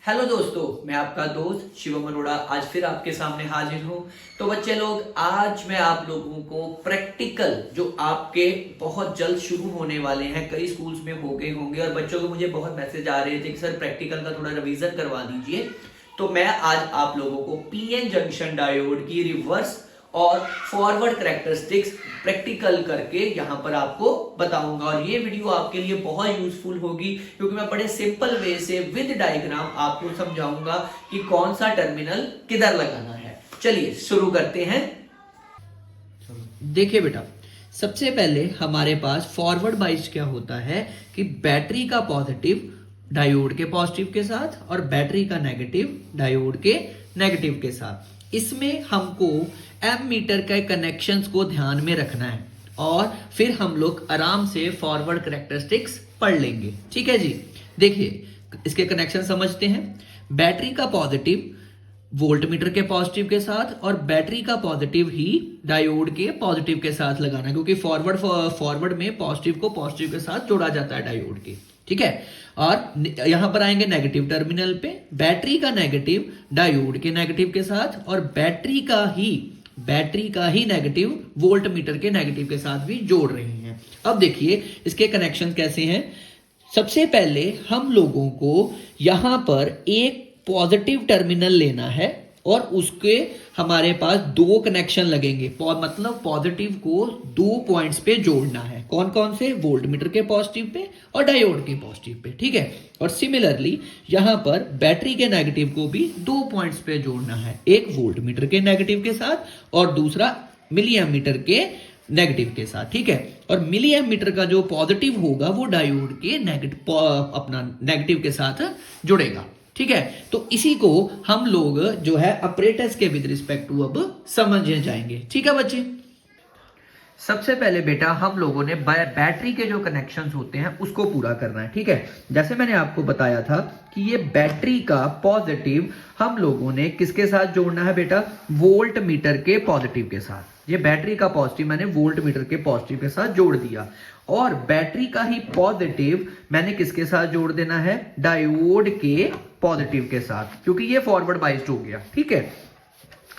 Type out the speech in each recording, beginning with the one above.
Hello दोस्तों, मैं आपका दोस्त शिवम अरोड़ा आज फिर आपके सामने हाजिर हूँ। तो बच्चे लोग, आज मैं आप लोगों को प्रैक्टिकल जो आपके बहुत जल्द शुरू होने वाले हैं, कई स्कूल्स में हो गए होंगे और बच्चों को मुझे बहुत मैसेज आ रहे थे कि सर प्रैक्टिकल का थोड़ा रिवीजन करवा दीजिए। तो मैं आज आप लोगों को पीएन जंक्शन डायोड की रिवर्स और फॉरवर्ड कैरेक्टरिस्टिक्स प्रैक्टिकल करके यहां पर आपको बताऊंगा और ये वीडियो आपके लिए बहुत यूजफुल होगी क्योंकि मैं बड़े सिंपल वे से विद डायग्राम आपको समझाऊंगा कि कौन सा टर्मिनल किधर लगाना है। चलिए शुरू करते हैं। देखिए बेटा, सबसे पहले हमारे पास फॉरवर्ड बाइस क्या होता है कि बैटरी का पॉजिटिव डायोड के पॉजिटिव के साथ और बैटरी का नेगेटिव डायोड के नेगेटिव के साथ। इसमें हमको एमीटर के कनेक्शंस को ध्यान में रखना है और फिर हम लोग आराम से फॉरवर्ड कैरेक्टरिस्टिक्स पढ़ लेंगे। ठीक है जी, देखिए इसके कनेक्शन समझते हैं। बैटरी का पॉजिटिव वोल्टमीटर के पॉजिटिव के साथ और बैटरी का पॉजिटिव ही डायोड के पॉजिटिव के साथ लगाना, क्योंकि फॉरवर्ड में पॉजिटिव को पॉजिटिव के साथ जोड़ा जाता है डायोड के। ठीक है, और यहां पर आएंगे नेगेटिव टर्मिनल पे, बैटरी का नेगेटिव डायोड के नेगेटिव के साथ और बैटरी का ही नेगेटिव वोल्टमीटर के नेगेटिव के साथ भी जोड़ रहे हैं। अब देखिए इसके कनेक्शन कैसे हैं। सबसे पहले हम लोगों को यहां पर एक पॉजिटिव टर्मिनल लेना है और उसके हमारे पास दो कनेक्शन लगेंगे, मतलब पॉजिटिव को दो पॉइंट्स पे जोड़ना है। कौन कौन से? वोल्टमीटर के पॉजिटिव पे और डायोड के पॉजिटिव पे। ठीक है, और सिमिलरली यहां पर बैटरी के नेगेटिव को भी दो पॉइंट्स पे जोड़ना है, एक वोल्टमीटर के नेगेटिव के साथ और दूसरा मिली एमीटर के नेगेटिव के साथ। ठीक है, और मिली एमीटर का जो पॉजिटिव होगा वो डायोड के नेगेटिव के साथ जुड़ेगा। ठीक है, तो इसी को हम लोग जो है अपरेटस के विद रिस्पेक्ट टू अब समझे जाएंगे। ठीक है बच्चे, सबसे पहले बेटा हम लोगों ने बैटरी के जो कनेक्शंस होते हैं उसको पूरा करना है। ठीक है, जैसे मैंने आपको बताया था कि ये बैटरी का पॉजिटिव हम लोगों ने किसके साथ जोड़ना है बेटा? वोल्ट मीटर के पॉजिटिव के साथ। ये बैटरी का पॉजिटिव मैंने वोल्ट मीटर के पॉजिटिव के साथ जोड़ दिया और बैटरी का ही पॉजिटिव मैंने किसके साथ जोड़ देना है? डायोड के पॉजिटिव के साथ, क्योंकि ये फॉरवर्ड बाइस्ड हो गया। ठीक है,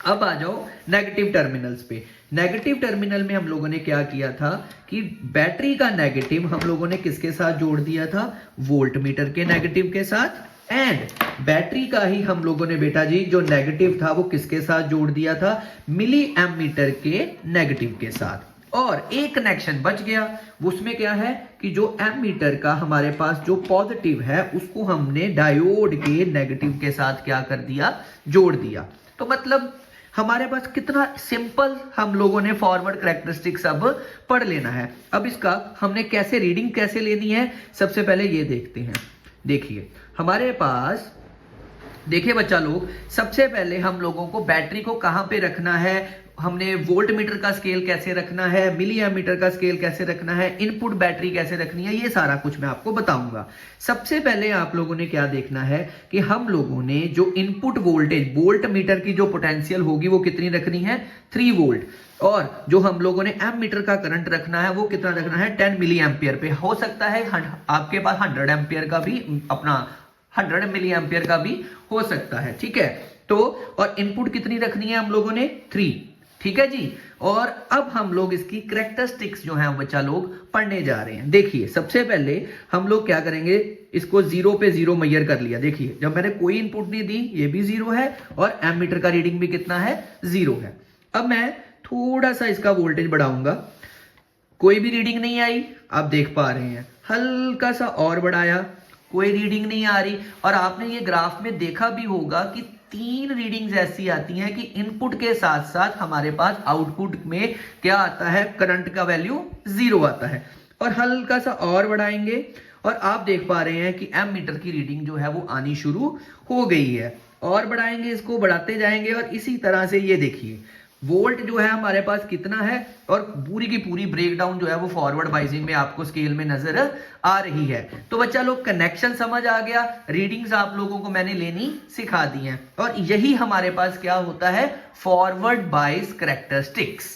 अब आ जाओ नेगेटिव टर्मिनल्स पे। नेगेटिव टर्मिनल में हम लोगों ने क्या किया था कि बैटरी का नेगेटिव हम लोगों ने किसके साथ जोड़ दिया था? वोल्टमीटर के नेगेटिव के साथ। एंड बैटरी का ही हम लोगों ने बेटा जी जो नेगेटिव था वो किसके साथ जोड़ दिया था? मिली एमीटर के नेगेटिव के साथ। और एक कनेक्शन बच गया, उसमें क्या है कि जो एमीटर का हमारे पास जो पॉजिटिव है उसको हमने डायोड के नेगेटिव के साथ क्या कर दिया? जोड़ दिया। तो मतलब हमारे पास कितना सिंपल हम लोगों ने फॉरवर्ड कैरेक्टरिस्टिक्स अब पढ़ लेना है। अब इसका हमने कैसे रीडिंग कैसे लेनी है, सबसे पहले ये देखते हैं। देखिए हमारे पास, देखिए बच्चा लोग, सबसे पहले हम लोगों को बैटरी को कहां पे रखना है, हमने वोल्ट मीटर का स्केल कैसे रखना है, मिली एमीटर का स्केल कैसे रखना है, इनपुट बैटरी कैसे रखनी है, ये सारा कुछ मैं आपको बताऊंगा। सबसे पहले आप लोगों ने क्या देखना है कि हम लोगों ने जो इनपुट वोल्टेज, वोल्ट मीटर की जो पोटेंशियल होगी वो कितनी रखनी है? 3 वोल्ट। और जो हम लोगों ने एम मीटर का करंट रखना है वो कितना रखना है? 10 मिली एम्पियर पे। हो सकता है आपके पास 100 एम्पियर का भी, अपना 100 मिली एम्पियर का भी हो सकता है। ठीक है, तो और इनपुट कितनी रखनी है हम लोगों ने? 3। ठीक है जी, और अब हम लोग इसकी कैरेक्टरिस्टिक्स जो हैं बच्चा लोग पढ़ने जा रहे हैं। देखिए सबसे पहले हम लोग क्या करेंगे, इसको 0 पे 0 मेजर कर लिया। देखिए जब मैंने कोई इनपुट नहीं दी, ये भी 0 है और एमीटर का रीडिंग भी कितना है? 0 है। अब मैं थोड़ा सा इसका वोल्टेज बढ़ाऊंगा, कोई भी रीडिंग नहीं आई, आप देख पा रहे हैं। हल्का सा और बढ़ाया, कोई रीडिंग नहीं आ रही। और आपने ये ग्राफ में देखा भी होगा कि 3 रीडिंग्स ऐसी आती हैं कि इनपुट के साथ साथ हमारे पास आउटपुट में क्या आता है? करंट का वैल्यू 0 आता है। और हल्का सा और बढ़ाएंगे और आप देख पा रहे हैं कि एम मीटर की रीडिंग जो है वो आनी शुरू हो गई है। और बढ़ाएंगे, इसको बढ़ाते जाएंगे और इसी तरह से ये देखिए वोल्ट जो है हमारे पास कितना है, और पूरी की पूरी ब्रेकडाउन जो है वो फॉरवर्ड बाइसिंग में आपको स्केल में नजर आ रही है। तो बच्चा लोग कनेक्शन समझ आ गया, रीडिंग्स आप लोगों को मैंने लेनी सिखा दी हैं और यही हमारे पास क्या होता है? फॉरवर्ड बाइस कैरेक्टरिस्टिक्स।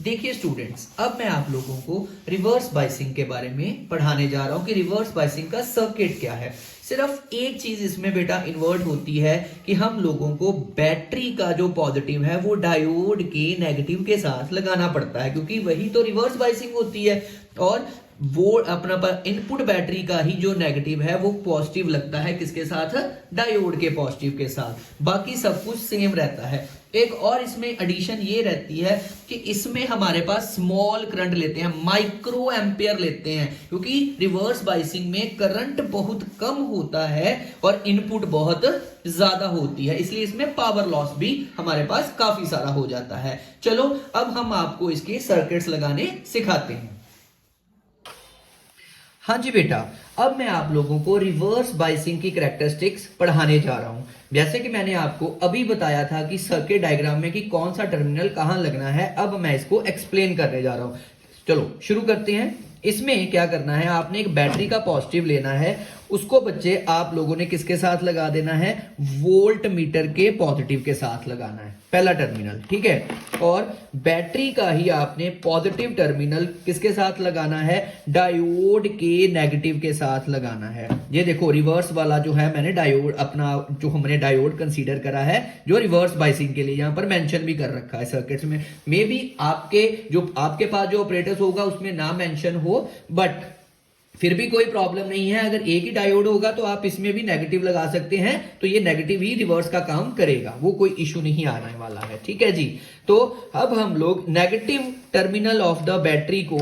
देखिए स्टूडेंट्स, अब मैं आप लोगों को रिवर्स बाइसिंग के बारे में पढ़ाने जा रहा हूं कि रिवर्स बाइसिंग का सर्किट क्या है। सिर्फ एक चीज इसमें बेटा इन्वर्ट होती है कि हम लोगों को बैटरी का जो पॉजिटिव है वो डायोड के नेगेटिव के साथ लगाना पड़ता है, क्योंकि वही तो रिवर्स बाइसिंग होती है। और वो अपना पर इनपुट बैटरी का ही जो नेगेटिव है वो पॉजिटिव लगता है किसके साथ, डायोड के पॉजिटिव के साथ। बाकी सब कुछ सेम रहता है। एक और इसमें एडिशन ये रहती है कि इसमें हमारे पास स्मॉल करंट लेते हैं, माइक्रो एम्पियर लेते हैं, क्योंकि रिवर्स बाइसिंग में करंट बहुत कम होता है और इनपुट बहुत ज्यादा होती है, इसलिए इसमें पावर लॉस भी हमारे पास काफी सारा हो जाता है। चलो अब हम आपको इसके सर्किट्स लगाने सिखाते हैं। हाँ जी बेटा, अब मैं आप लोगों को रिवर्स बाइसिंग की कैरेक्टरिस्टिक्स पढ़ाने जा रहा हूं। जैसे कि मैंने आपको अभी बताया था कि सर्किट डायग्राम में कि कौन सा टर्मिनल कहां लगना है, अब मैं इसको एक्सप्लेन करने जा रहा हूं। चलो शुरू करते हैं। इसमें क्या करना है, आपने एक बैटरी का पॉजिटिव लेना है, उसको बच्चे आप लोगों ने किसके साथ लगा देना है, वोल्ट मीटर के पॉजिटिव के साथ लगाना है, पहला टर्मिनल, ठीक है। और बैटरी का ही आपने पॉजिटिव टर्मिनल किसके साथ लगाना है, डायोड के नेगेटिव के साथ लगाना है। ये देखो रिवर्स वाला जो है, मैंने डायोड अपना जो हमने डायोड कंसीडर करा है जो रिवर्स बाइसिंग के लिए, यहां पर मेंशन भी कर रखा है सर्किट्स में। मे बी आपके पास जो ऑपरेटर्स होगा उसमें ना मेंशन हो, बट फिर भी कोई प्रॉब्लम नहीं है। अगर एक ही डायोड होगा तो आप इसमें भी नेगेटिव लगा सकते हैं, तो ये नेगेटिव ही रिवर्स का काम करेगा, वो कोई इशू नहीं आने वाला है, ठीक है जी। तो अब हम लोग negative terminal of the battery को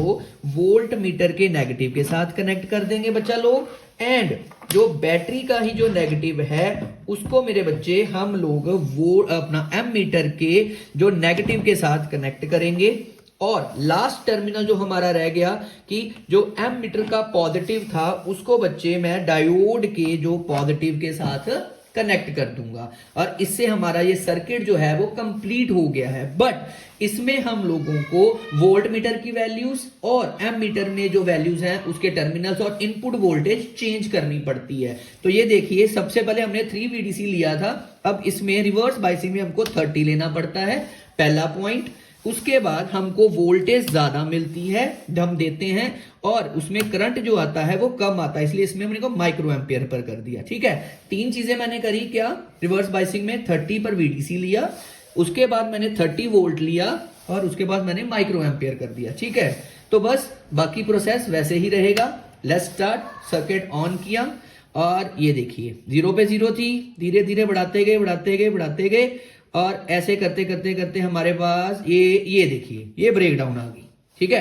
वोल्ट मीटर के नेगेटिव के साथ कनेक्ट कर देंगे बच्चा लोग, एंड जो बैटरी का ही जो नेगेटिव है उसको मेरे बच्चे हम लोग वो अपना एम मीटर के जो नेगेटिव के साथ कनेक्ट करेंगे। और लास्ट टर्मिनल जो हमारा रह गया कि जो एम मीटर का पॉजिटिव था उसको बच्चे मैं डायोड के जो पॉजिटिव के साथ कनेक्ट कर दूंगा, और इससे हमारा ये सर्किट जो है वो कंप्लीट हो गया है। बट इसमें हम लोगों को वोल्ट मीटर की वैल्यूज और एम मीटर में जो वैल्यूज हैं उसके टर्मिनल्स और इनपुट वोल्टेज चेंज करनी पड़ती है। तो ये देखिए, सबसे पहले हमने 3 VDC लिया था, अब इसमें रिवर्स बाइसिंग में हमको 30 लेना पड़ता है, पहला पॉइंट। उसके बाद हमको वोल्टेज ज्यादा मिलती है, हम देते हैं, और उसमें करंट जो आता है वो कम आता है, इसलिए इसमें मैंने को माइक्रो एम्पियर पर कर दिया, ठीक है। 3 चीजें मैंने करी क्या, रिवर्स बाइसिंग में 30 पर VDC लिया, उसके बाद मैंने 30 वोल्ट लिया, और उसके बाद मैंने माइक्रो एम्पियर कर दिया, ठीक है। तो बस बाकी प्रोसेस वैसे ही रहेगा। Let's start. सर्किट ऑन किया और ये देखिए 0 पे 0 थी, धीरे धीरे बढ़ाते गए, और ऐसे करते करते करते हमारे पास ये देखिए ये ब्रेकडाउन आ गई, ठीक है।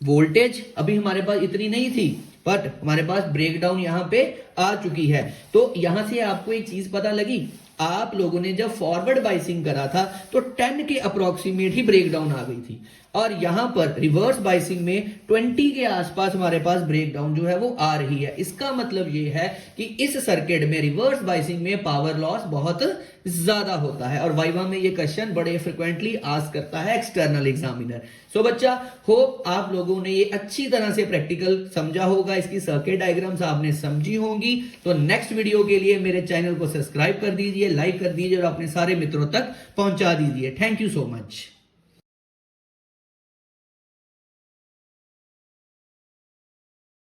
वोल्टेज अभी हमारे पास इतनी नहीं थी, बट हमारे पास ब्रेकडाउन यहां पे आ चुकी है। तो यहां से आपको एक चीज पता लगी, आप लोगों ने जब फॉरवर्ड बाइसिंग करा था तो 10 के अप्रोक्सीमेट ही ब्रेकडाउन आ गई थी, और यहां पर रिवर्स बाइसिंग में 20 के आसपास हमारे पास ब्रेकडाउन जो है वो आ रही है। इसका मतलब ये है कि इस सर्किट में रिवर्स बाइसिंग में पावर लॉस बहुत ज्यादा होता है, और वाइवा में ये क्वेश्चन बड़े फ्रिक्वेंटली आस्क करता है एक्सटर्नल एग्जामिनर। सो बच्चा, होप आप लोगों ने ये अच्छी तरह से प्रैक्टिकल समझा होगा, इसकी सर्किट डायग्राम्स आपने समझी होंगी। तो नेक्स्ट वीडियो के लिए मेरे चैनल को सब्सक्राइब कर दीजिए, लाइक कर दीजिए और अपने सारे मित्रों तक पहुंचा दीजिए। Thank you so much.